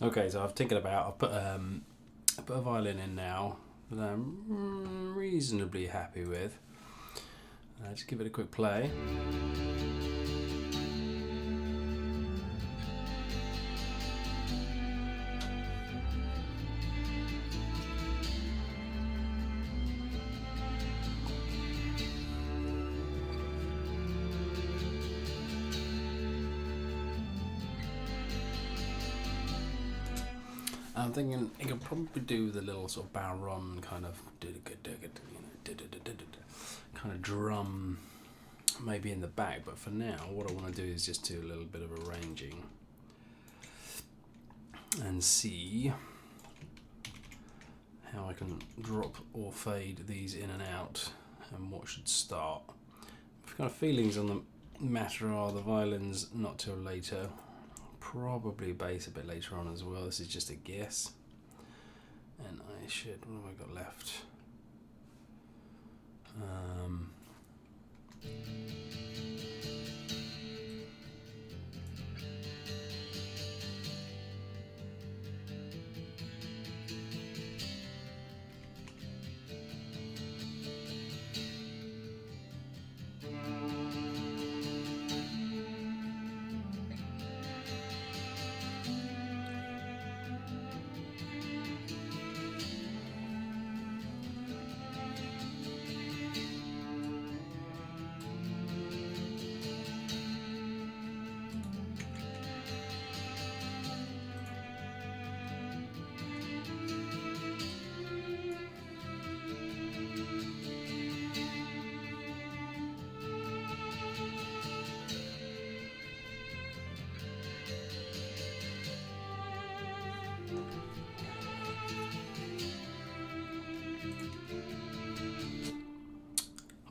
Okay, so I've tinkered about. I put a violin in now that I'm reasonably happy with. Just give it a quick play. I'm thinking it could probably do with a little sort of baron kind of kind of drum maybe in the back, but for now what I want to do is just do a little bit of arranging and see how I can drop or fade these in and out and what should start. I've got feelings on the matter are the violins not till later. Probably bass a bit later on as well. This is just a guess. And I should. What have I got left?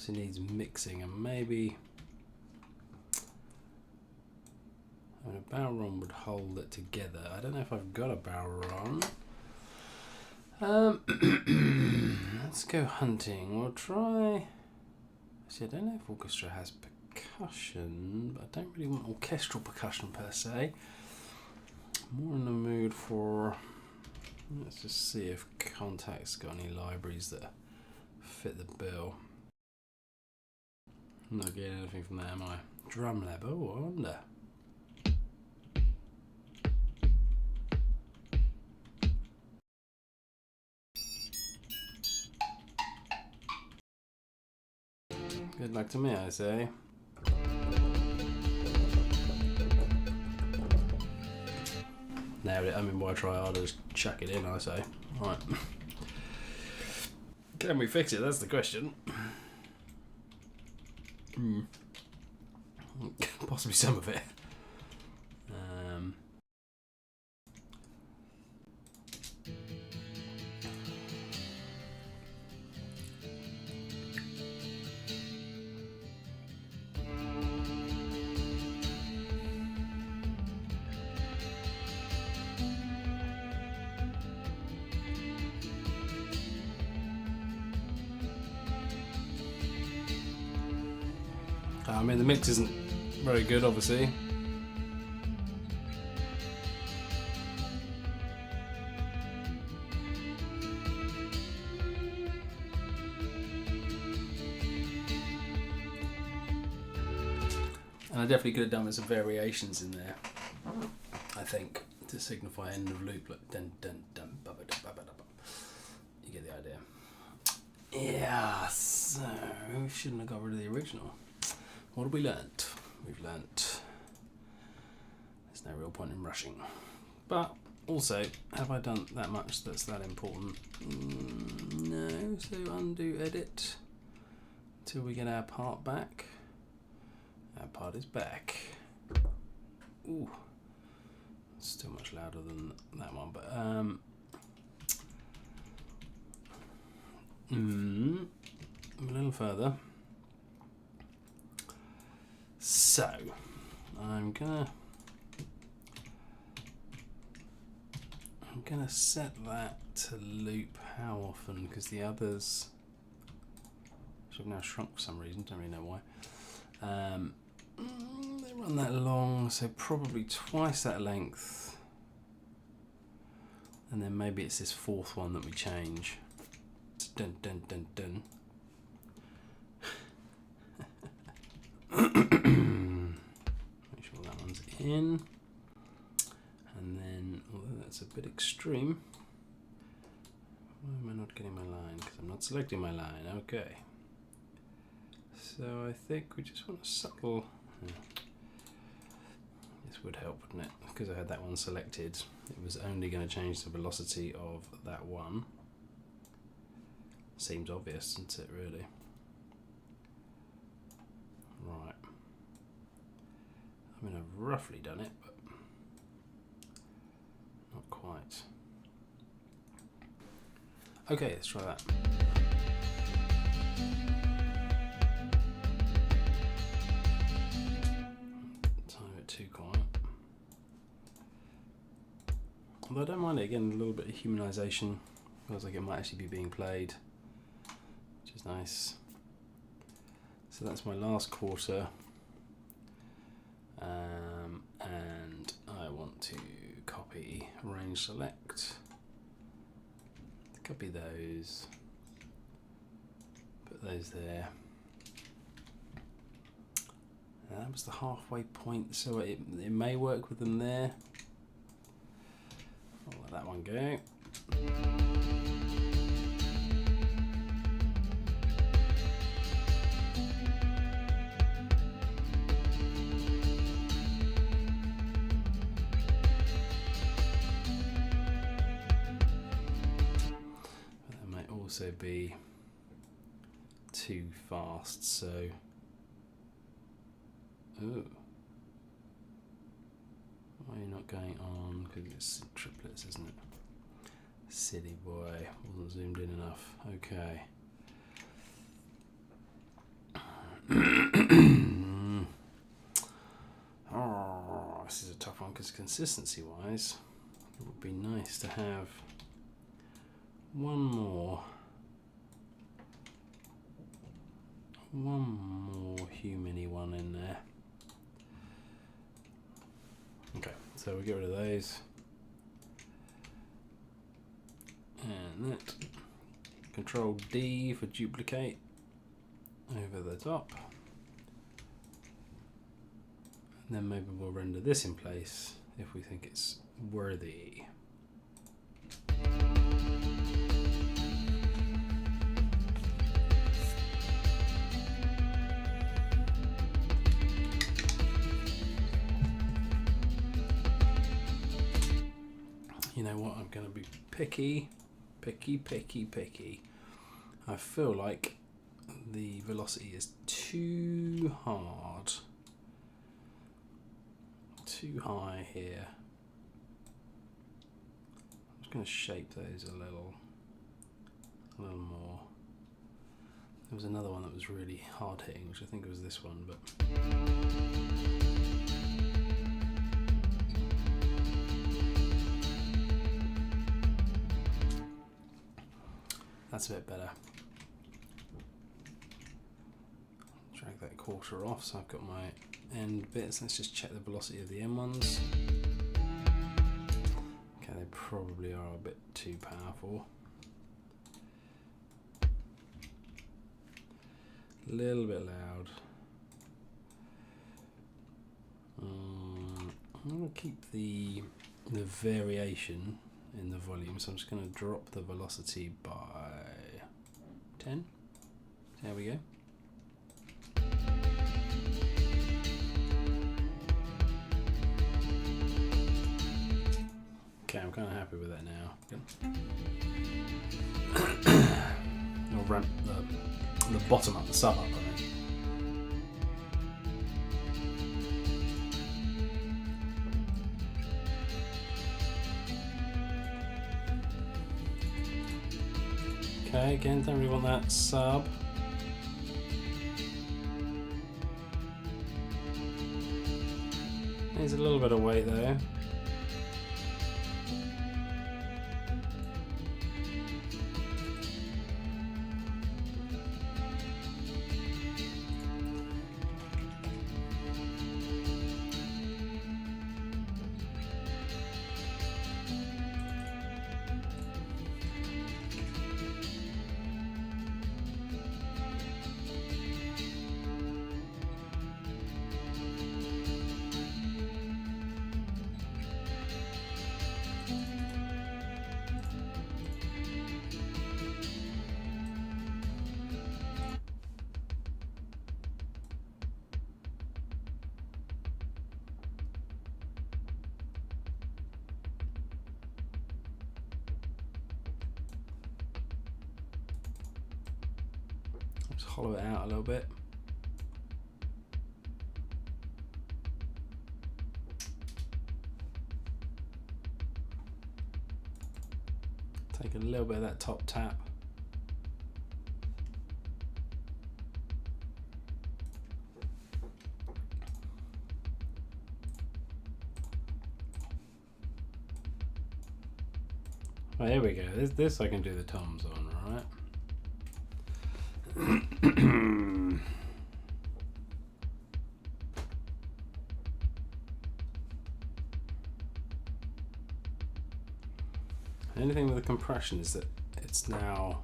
Obviously needs mixing, and maybe a baron would hold it together. I don't know if I've got a baron. Let's go hunting. We'll try. See, I don't know if orchestra has percussion, but I don't really want orchestral percussion per se. More in the mood for. Let's just see if Contact's got any libraries that fit the bill. I'm not getting anything from there, am I? Drum lab. Oh, I wonder. Good luck to me, I say. Nailed it. I mean, why try harder? Just chuck it in, I say. Right. Can we fix it? That's the question. Possibly some of it. I mean, the mix isn't very good, obviously. And I definitely could have done with some variations in there, I think, to signify end of loop. Like dun dun dun ba ba da ba ba da ba. You get the idea. Yeah, so we shouldn't have got rid of the original. What have we learnt? We've learnt there's no real point in rushing. But also, have I done that much that's that important? No, so undo edit till we get our part back. Our part is back. Ooh, still much louder than that one, but a little further. So, I'm gonna set that to loop how often, because the others, which I've now shrunk for some reason, don't really know why. They run that long, so probably twice that length And then maybe it's this fourth one that we change. Dun dun dun dun. Make sure that one's in. And then, although that's a bit extreme, why am I not getting my line? Because I'm not selecting my line. Okay. So I think we just want a subtle. This would help, wouldn't it? Because I had that one selected, it was only going to change the velocity of that one. Seems obvious, isn't it, really? Right. I mean, I've roughly done it, but not quite. Okay, let's try that. Time it too quiet. Although I don't mind it, again, a little bit of humanisation. Feels like it might actually be being played, which is nice. So that's my last quarter. And I want to copy range select. Copy those. Put those there. And that was the halfway point, so it may work with them there. I'll let that one go. Also be too fast, so ooh, why are you not going on? Because it's triplets, isn't it? Silly boy, wasn't zoomed in enough. Okay. Oh, this is a tough one because consistency wise it would be nice to have one more human-y one in there. Okay, so we get rid of those. And that. Control D for duplicate over the top. And then maybe we'll render this in place if we think it's worthy. You know what, I'm going to be picky. I feel like the velocity is too hard, too high here. I'm just going to shape those a little more. There was another one that was really hard hitting, which I think was this one, but that's a bit better. Drag that quarter off, so I've got my end bits. Let's just check the velocity of the end ones. Okay, they probably are a bit too powerful. A little bit loud. I'm going to keep the variation in the volume, so I'm just going to drop the velocity by 10. There we go. Okay, I'm kind of happy with that now. I'll ramp the bottom up, the sub up, I think. Okay, again, don't really want that sub. Needs a little bit of weight though. Just hollow it out a little bit. Take a little bit of that top tap. Oh, here we go. This I can do the toms on, right? Anything with the compression is that it's now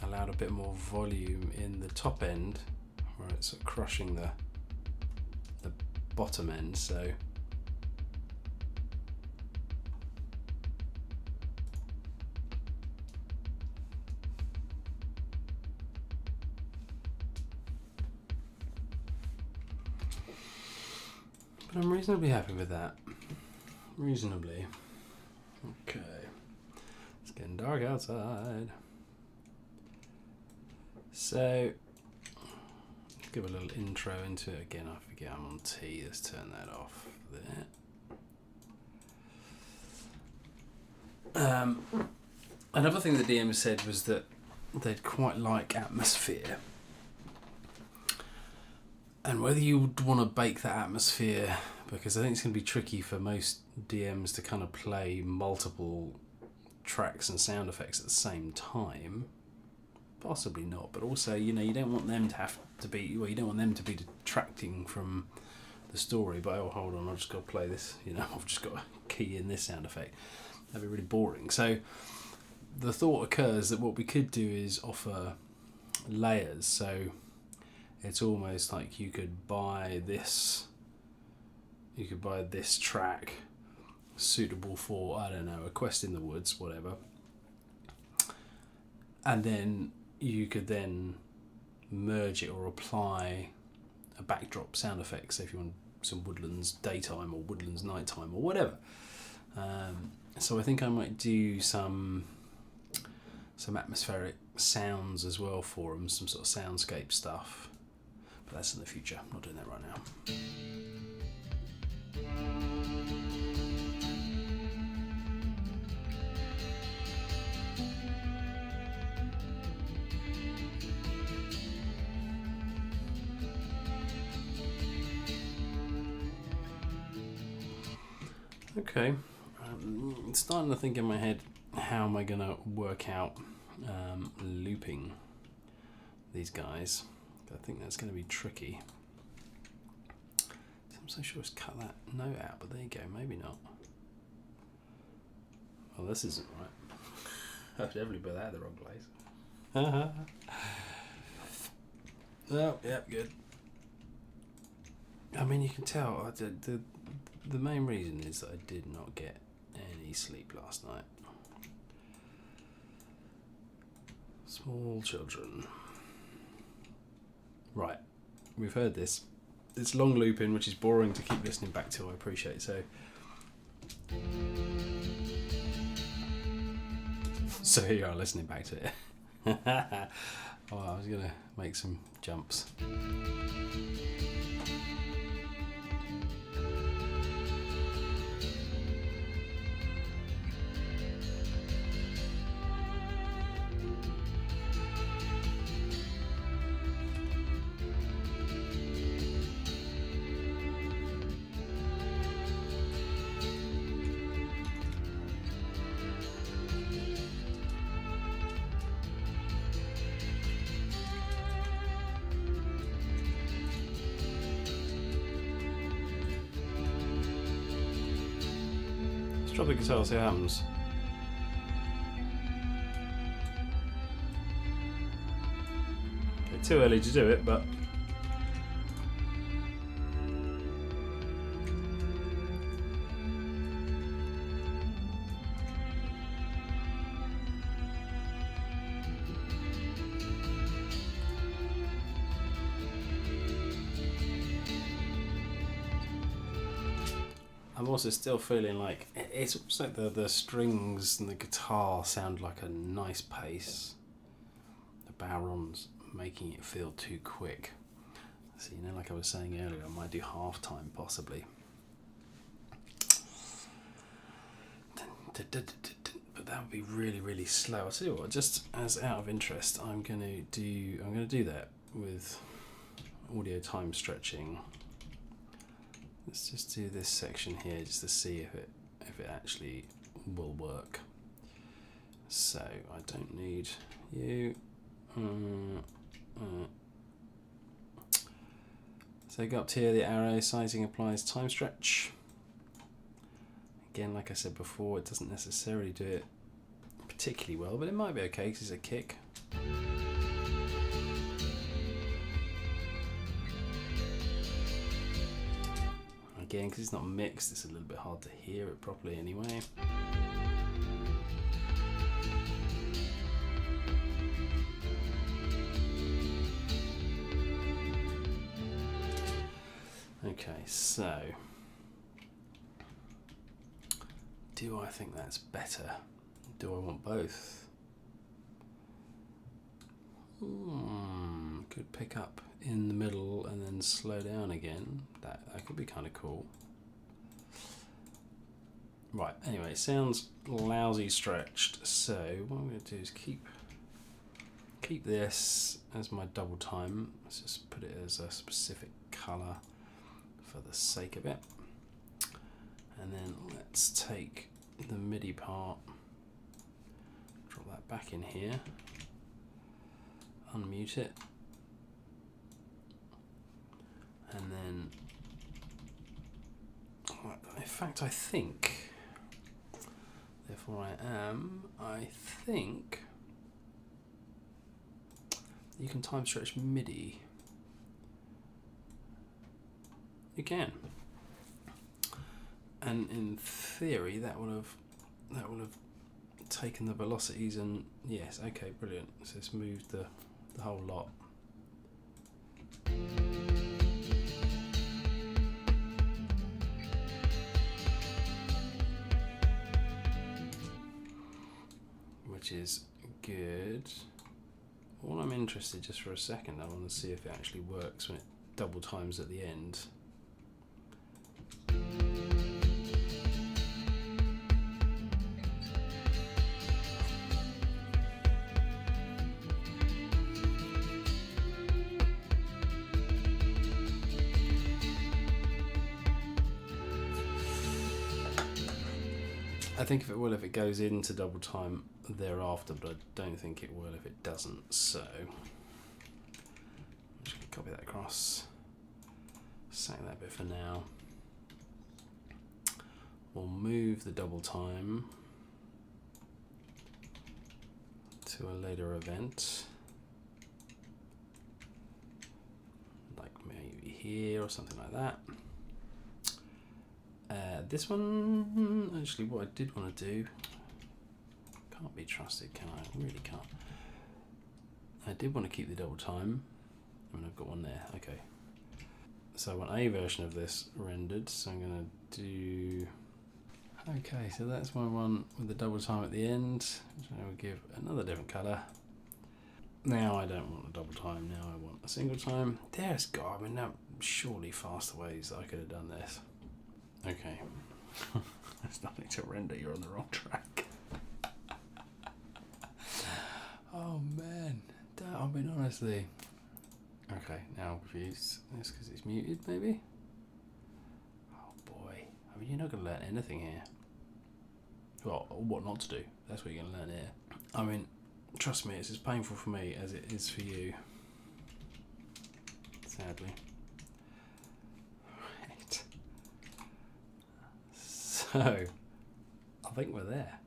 allowed a bit more volume in the top end, where it's sort of crushing the bottom end. So but I'm reasonably happy with that. Reasonably. Okay. It's getting dark outside. So, let's give a little intro into it. Again, I forget I'm on T. Let's turn that off there. Another thing the DM said was that they'd quite like atmosphere. And whether you would want to bake that atmosphere, because I think it's going to be tricky for most DMs to kind of play multiple tracks and sound effects at the same time. Possibly not, but also, you know, you don't want them to have to be, well, you don't want them to be detracting from the story. But oh, hold on, I've just got to play this, you know, I've just got to key in this sound effect. That'd be really boring. So the thought occurs that what we could do is offer layers. So it's almost like you could buy this track suitable for, I don't know, a quest in the woods, whatever, and then you could then merge it or apply a backdrop sound effect. So if you want some woodlands daytime or woodlands nighttime or whatever, so I think I might do some atmospheric sounds as well for them, some sort of soundscape stuff. But that's in the future. I'm not doing that right now. Okay, starting to think in my head, how am I going to work out looping these guys? I think that's going to be tricky. I'm so sure it's cut that note out, but there you go, maybe not. Well, this isn't right. I've definitely put that in the wrong place. Oh, yeah, good. I mean, you can tell, the main reason is that I did not get any sleep last night. Small children. Right, we've heard this. It's long looping, which is boring to keep listening back to, I appreciate. So here you are listening back to it. Oh, I was going to make some jumps. Drop the guitar, see what happens. Okay, too early to do it, but I'm also still feeling like it's almost like the strings and the guitar sound like a nice pace. The Baron's making it feel too quick. So, you know, like I was saying earlier, I might do half time possibly. But that would be really, really slow. I'll tell you what, just as out of interest, I'm gonna do that with audio time stretching. Let's just do this section here just to see if it actually will work. So I don't need you. So go up to here, the arrow sizing applies time stretch. Again, like I said before, it doesn't necessarily do it particularly well, but it might be okay because it's a kick. Again, because it's not mixed, it's a little bit hard to hear it properly anyway. Okay, so do I think that's better? Do I want both? Could pick up in the middle and then slow down again. That could be kind of cool. Right, anyway, it sounds lousy stretched, so what I'm going to do is keep this as my double time. Let's just put it as a specific colour for the sake of it. And then let's take the MIDI part, drop that back in here, unmute it, and then, in fact, I think you can time stretch MIDI. You can. And in theory, that would have taken the velocities and yes, okay, brilliant. So it's moved the whole lot. Which is good. All I'm interested, just for a second, I want to see if it actually works when it double times at the end. I think if it will if it goes into double time thereafter, but I don't think it will if it doesn't. So I'm just going to copy that across, sack that bit for now. We'll move the double time to a later event, like maybe here or something like that. This one, actually, what I did want to do, can't be trusted, can I? Really can't. I did want to keep the double time. I mean, I've got one there. Okay. So I want a version of this rendered. So I'm going to do. Okay, so that's my one with the double time at the end, which I will give another different colour. Now I don't want a double time. Now I want a single time. There's God. I mean, now surely faster ways that I could have done this. Okay, there's nothing to render, you're on the wrong track. Oh man, I mean honestly. Okay, now I'm confused. It's because it's muted maybe? Oh boy, I mean you're not going to learn anything here. Well, what not to do, that's what you're going to learn here. I mean, trust me, it's as painful for me as it is for you. Sadly. So, I think we're there.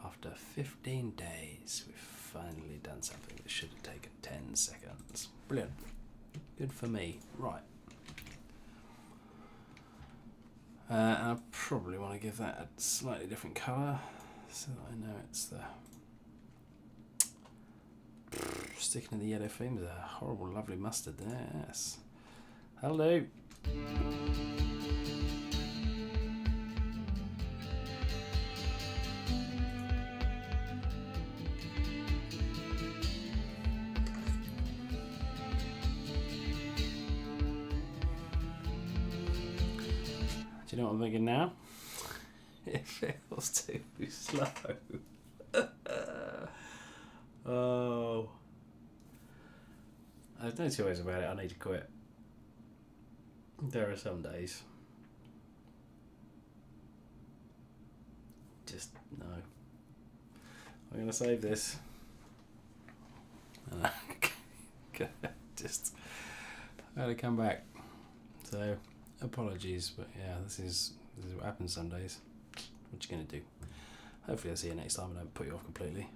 After 15 days, we've finally done something that should have taken 10 seconds. Brilliant. Good for me. Right. I probably want to give that a slightly different colour so that I know it's the... Sticking to the yellow theme with a horrible, lovely mustard there. Yes. Hello. you know what I'm thinking now? It feels too slow. Oh. There's no two ways about it. I need to quit. There are some days. Just no. I'm going to save this. Just I gotta come back. So apologies, but yeah, this is what happens some days. What you gonna do? Hopefully I'll see you next time and I don't put you off completely.